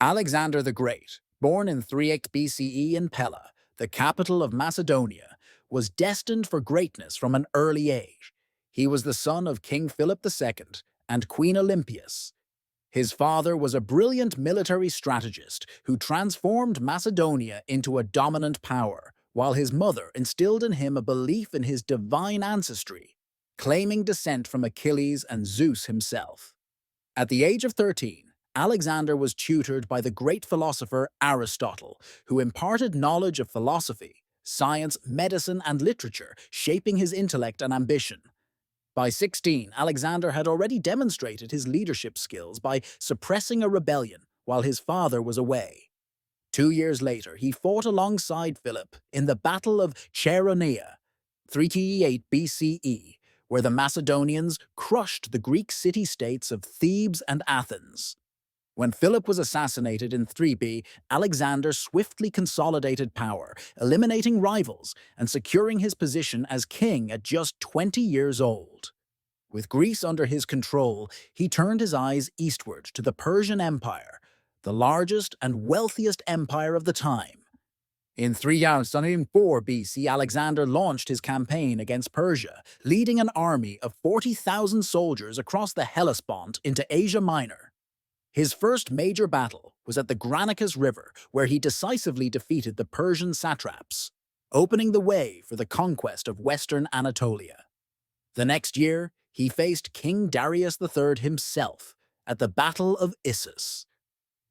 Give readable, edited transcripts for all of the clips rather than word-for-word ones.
Alexander the Great, born in 38 BCE in Pella, the capital of Macedonia, was destined for greatness from an early age. He was the son of King Philip II and Queen Olympias. His father was a brilliant military strategist who transformed Macedonia into a dominant power, while his mother instilled in him a belief in his divine ancestry, claiming descent from Achilles and Zeus himself. At the age of 13, Alexander was tutored by the great philosopher Aristotle, who imparted knowledge of philosophy, science, medicine, and literature, shaping his intellect and ambition. By 16, Alexander had already demonstrated his leadership skills by suppressing a rebellion while his father was away. 2 years later, he fought alongside Philip in the Battle of Chaeronea, 338 BCE, where the Macedonians crushed the Greek city-states of Thebes and Athens. When Philip was assassinated in 3B, Alexander swiftly consolidated power, eliminating rivals and securing his position as king at just 20 years old. With Greece under his control, he turned his eyes eastward to the Persian Empire, the largest and wealthiest empire of the time. In 304 BC, Alexander launched his campaign against Persia, leading an army of 40,000 soldiers across the Hellespont into Asia Minor. His first major battle was at the Granicus River, where he decisively defeated the Persian satraps, opening the way for the conquest of western Anatolia. The next year, he faced King Darius III himself at the Battle of Issus.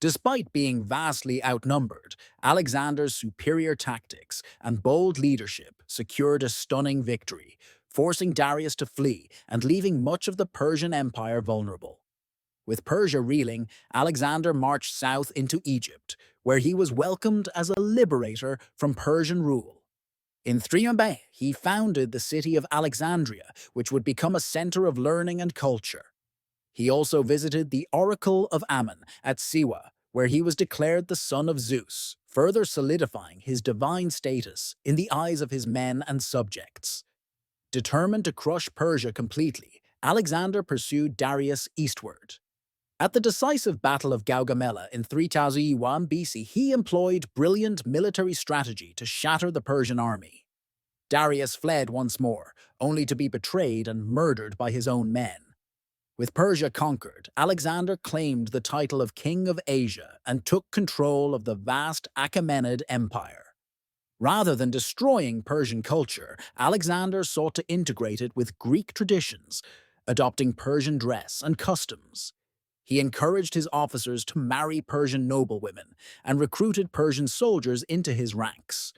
Despite being vastly outnumbered, Alexander's superior tactics and bold leadership secured a stunning victory, forcing Darius to flee and leaving much of the Persian Empire vulnerable. With Persia reeling, Alexander marched south into Egypt, where he was welcomed as a liberator from Persian rule. In 300, he founded the city of Alexandria, which would become a center of learning and culture. He also visited the Oracle of Ammon at Siwa, where he was declared the son of Zeus, further solidifying his divine status in the eyes of his men and subjects. Determined to crush Persia completely, Alexander pursued Darius eastward. At the decisive Battle of Gaugamela in 3001 BC, he employed brilliant military strategy to shatter the Persian army. Darius fled once more, only to be betrayed and murdered by his own men. With Persia conquered, Alexander claimed the title of King of Asia and took control of the vast Achaemenid Empire. Rather than destroying Persian culture, Alexander sought to integrate it with Greek traditions, adopting Persian dress and customs. He encouraged his officers to marry Persian noblewomen and recruited Persian soldiers into his ranks.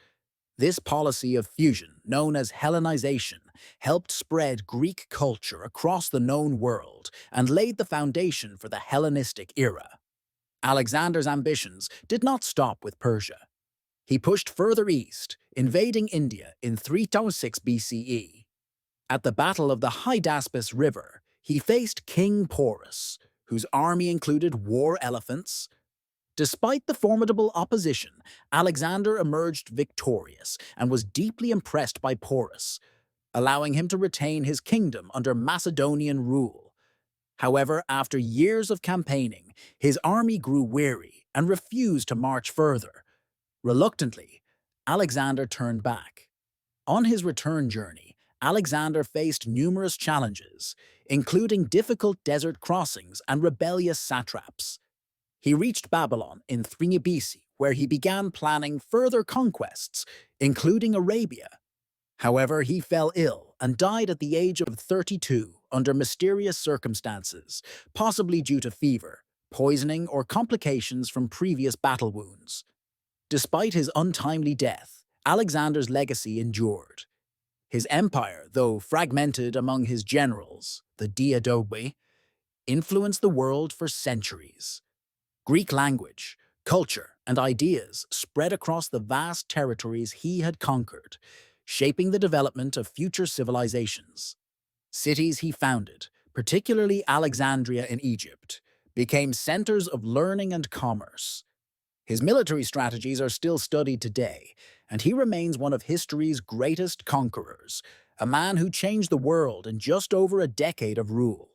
This policy of fusion, known as Hellenization, helped spread Greek culture across the known world and laid the foundation for the Hellenistic era. Alexander's ambitions did not stop with Persia. He pushed further east, invading India in 306 BCE. At the Battle of the Hydaspes River, he faced King Porus, whose army included war elephants. Despite the formidable opposition, Alexander emerged victorious and was deeply impressed by Porus, allowing him to retain his kingdom under Macedonian rule. However, after years of campaigning, his army grew weary and refused to march further. Reluctantly, Alexander turned back. On his return journey, Alexander faced numerous challenges, including difficult desert crossings and rebellious satraps. He reached Babylon in 3 BC, where he began planning further conquests, including Arabia. However, he fell ill and died at the age of 32 under mysterious circumstances, possibly due to fever, poisoning, or complications from previous battle wounds. Despite his untimely death, Alexander's legacy endured. His empire, though fragmented among his generals, the Diadochi, influenced the world for centuries. Greek language, culture, and ideas spread across the vast territories he had conquered, shaping the development of future civilizations. Cities he founded, particularly Alexandria in Egypt, became centers of learning and commerce. His military strategies are still studied today, and he remains one of history's greatest conquerors, a man who changed the world in just over a decade of rule.